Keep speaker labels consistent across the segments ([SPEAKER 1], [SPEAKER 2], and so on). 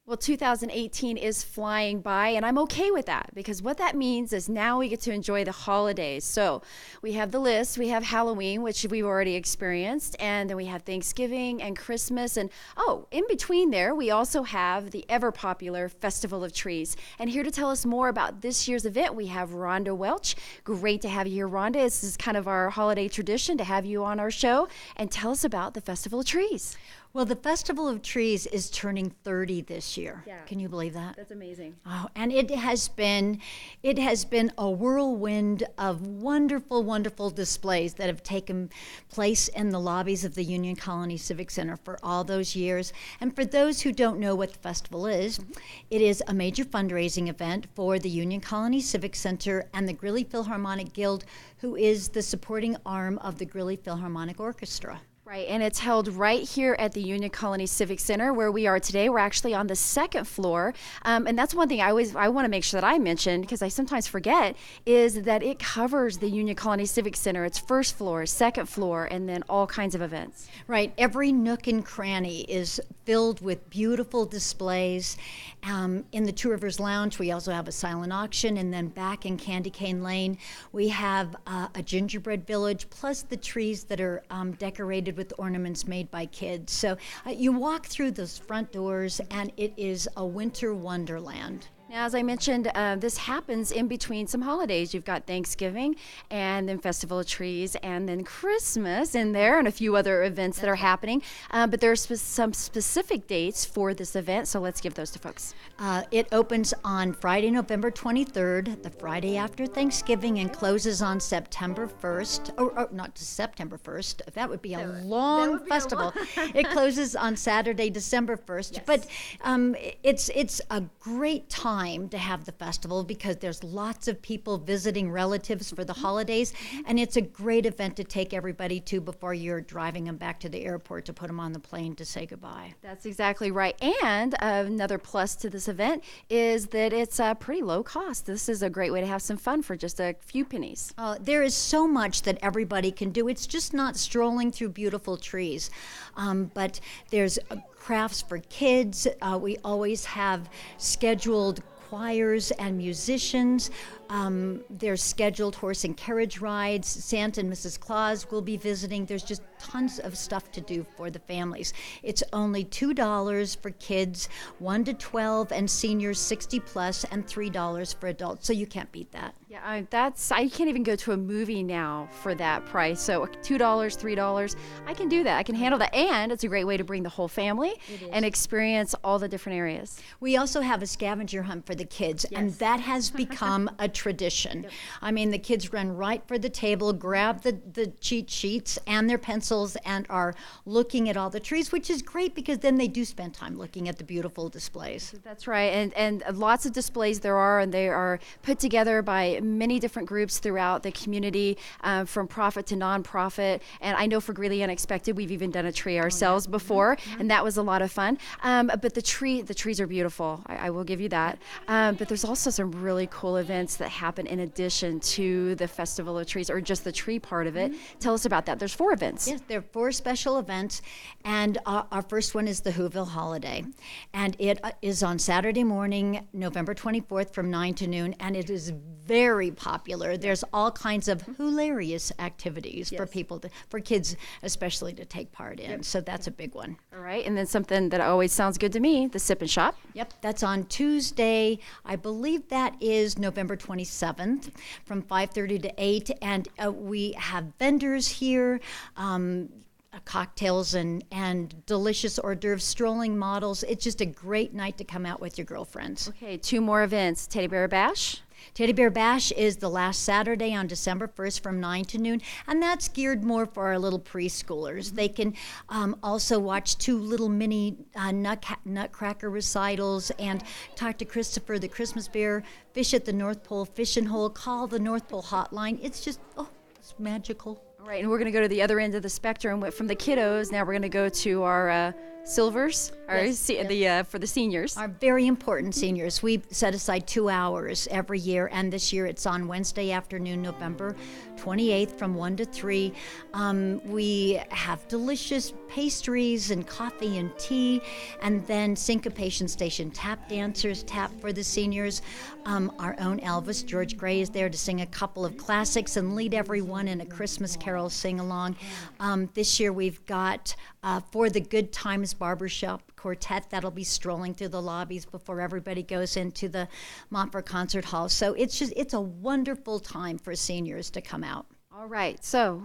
[SPEAKER 1] Well, 2018 is flying by, and I'm okay with that because what that means is now we get to enjoy the holidays. So we have the list, we have Halloween, which we've already experienced, and then we have Thanksgiving and Christmas. And in between there, we also have the ever popular Festival of Trees. And here to tell us more about this year's event, we have Rhonda Welch. Great to have you here, Rhonda. This is kind of our holiday tradition to have you on our show. And tell us about the Festival of Trees.
[SPEAKER 2] Well, the Festival of Trees is turning 30 this year.
[SPEAKER 1] Yeah.
[SPEAKER 2] Can you believe that?
[SPEAKER 1] That's amazing.
[SPEAKER 2] Oh, and it has been a whirlwind of wonderful, wonderful displays that have taken place in the lobbies of the Union Colony Civic Center for all those years. And for those who don't know what the festival is, it is a major fundraising event for the Union Colony Civic Center and the Greeley Philharmonic Guild, who is the supporting arm of the Greeley Philharmonic Orchestra.
[SPEAKER 1] Right, and it's held right here at the Union Colony Civic Center where we are today. We're actually on the second floor, and that's one thing I want to make sure that I mention because I sometimes forget is that it covers the Union Colony Civic Center. It's first floor, second floor, and then all kinds of events.
[SPEAKER 2] Right, every nook and cranny is filled with beautiful displays. In the Two Rivers Lounge, we also have a silent auction, and then back in Candy Cane Lane, we have a gingerbread village, plus the trees that are decorated with ornaments made by kids. So you walk through those front doors, and it is a winter wonderland.
[SPEAKER 1] Now, as I mentioned, this happens in between some holidays. You've got Thanksgiving and then Festival of Trees and then Christmas in there and a few other events that are happening. But there are some specific dates for this event, so let's give those to folks.
[SPEAKER 2] It opens on Friday, November 23rd, the Friday after Thanksgiving, and closes on September 1st. Or not September 1st. That would be a long festival. It closes on Saturday, December 1st.
[SPEAKER 1] Yes.
[SPEAKER 2] But it's a great time to have the festival because there's lots of people visiting relatives for the holidays, and it's a great event to take everybody to before you're driving them back to the airport to put them on the plane to say goodbye.
[SPEAKER 1] That's exactly right. And another plus to this event is that it's pretty low cost. This is a great way to have some fun for just a few pennies.
[SPEAKER 2] There is so much that everybody can do. It's just not strolling through beautiful trees, but there's crafts for kids. We always have scheduled choirs and musicians. There's scheduled horse and carriage rides. Santa and Mrs. Claus will be visiting. There's just tons of stuff to do for the families. It's only $2 for kids 1 to 12 and seniors 60 plus, and $3 for adults. So you can't beat that.
[SPEAKER 1] Yeah, I can't even go to a movie now for that price. So $2, $3, I can do that. I can handle that, and it's a great way to bring the whole family and experience all the different areas.
[SPEAKER 2] We also have a scavenger hunt for the kids, and that has become a tradition. Yep. I mean, the kids run right for the table, grab the cheat sheets and their pencils, and are looking at all the trees, which is great because then they do spend time looking at the beautiful displays.
[SPEAKER 1] That's right, and lots of displays there are, and they are put together by many different groups throughout the community, from profit to nonprofit. And I know for Greeley Unexpected, we've even done a tree ourselves before, and that was a lot of fun. But the trees are beautiful. I will give you that. But there's also some really cool events that happen in addition to the Festival of Trees, or just the tree part of it. Tell us about that. There's 4 events.
[SPEAKER 2] Yes, there are 4 special events, and our first one is the Whoville Holiday, and it is on Saturday morning, November 24th from 9 to noon, and it is very popular. There's all kinds of hilarious activities for people, for kids especially, to take part in. So that's a big one.
[SPEAKER 1] All right, and then something that always sounds good to me, the Sip and Shop.
[SPEAKER 2] Yep, that's on Tuesday. I believe that is November 27th from 5:30 to 8, and we have vendors here. Cocktails and delicious hors d'oeuvres, strolling models. It's just a great night to come out with your girlfriends.
[SPEAKER 1] Okay, 2 more events. Teddy Bear Bash.
[SPEAKER 2] Teddy Bear Bash is the last Saturday on December 1st from 9 to noon, and that's geared more for our little preschoolers. They can also watch 2 little mini nutcracker recitals and talk to Christopher the Christmas Bear, fish at the North Pole Fishing Hole, call the North Pole hotline. It's just, it's magical.
[SPEAKER 1] All right, and we're going to go to the other end of the spectrum from the kiddos. Now we're going to go to our silvers for the seniors.
[SPEAKER 2] Our very important seniors. We set aside 2 hours every year, and this year it's on Wednesday afternoon, November 28th from 1 to 3. We have delicious pastries and coffee and tea, and then syncopation station tap dancers tap for the seniors. Our own Elvis, George Gray, is there to sing a couple of classics and lead everyone in a Christmas carol sing-along. This year we've got For the Good Times Barbershop Quartet that'll be strolling through the lobbies before everybody goes into the Montfort Concert Hall. So it's a wonderful time for seniors to come out.
[SPEAKER 1] All right. So,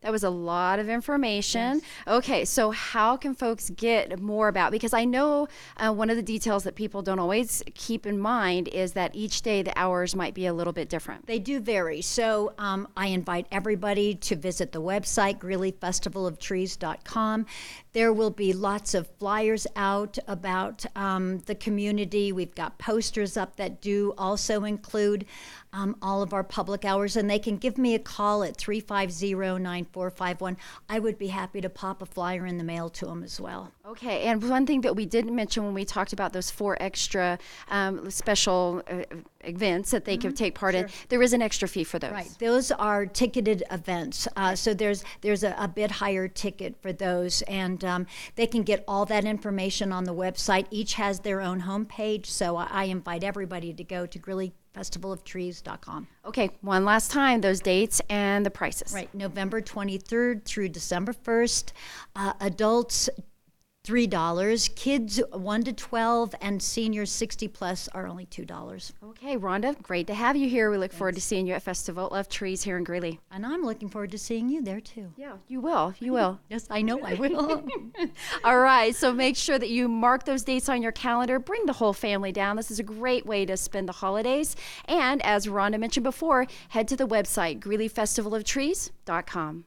[SPEAKER 1] that was a lot of information. Yes. Okay. So how can folks get more about, because I know one of the details that people don't always keep in mind is that each day the hours might be a little bit different.
[SPEAKER 2] They do vary. So I invite everybody to visit the website, GreeleyFestivalOfTrees.com. There will be lots of flyers out about the community. We've got posters up that do also include all of our public hours, and they can give me a call at 350-9451. I would be happy to pop a flyer in the mail to them as well.
[SPEAKER 1] Okay, and one thing that we didn't mention when we talked about those 4 extra special events that they can take part in, there is an extra fee for those.
[SPEAKER 2] Right, those are ticketed events, so there's a bit higher ticket for those, and they can get all that information on the website. Each has their own homepage, so I invite everybody to go to GreeleyFestivalOfTrees.com.
[SPEAKER 1] Okay, one last time, those dates and the prices.
[SPEAKER 2] Right, November 23rd through December 1st. Adults, $3. Kids 1 to 12 and seniors 60 plus are only $2.
[SPEAKER 1] Okay, Rhonda, great to have you here. We look forward to seeing you at Festival of Trees here in Greeley.
[SPEAKER 2] And I'm looking forward to seeing you there too.
[SPEAKER 1] Yeah, you will. You will.
[SPEAKER 2] Yes, I know I will.
[SPEAKER 1] All right, so make sure that you mark those dates on your calendar. Bring the whole family down. This is a great way to spend the holidays. And as Rhonda mentioned before, head to the website, GreeleyFestivalOfTrees.com.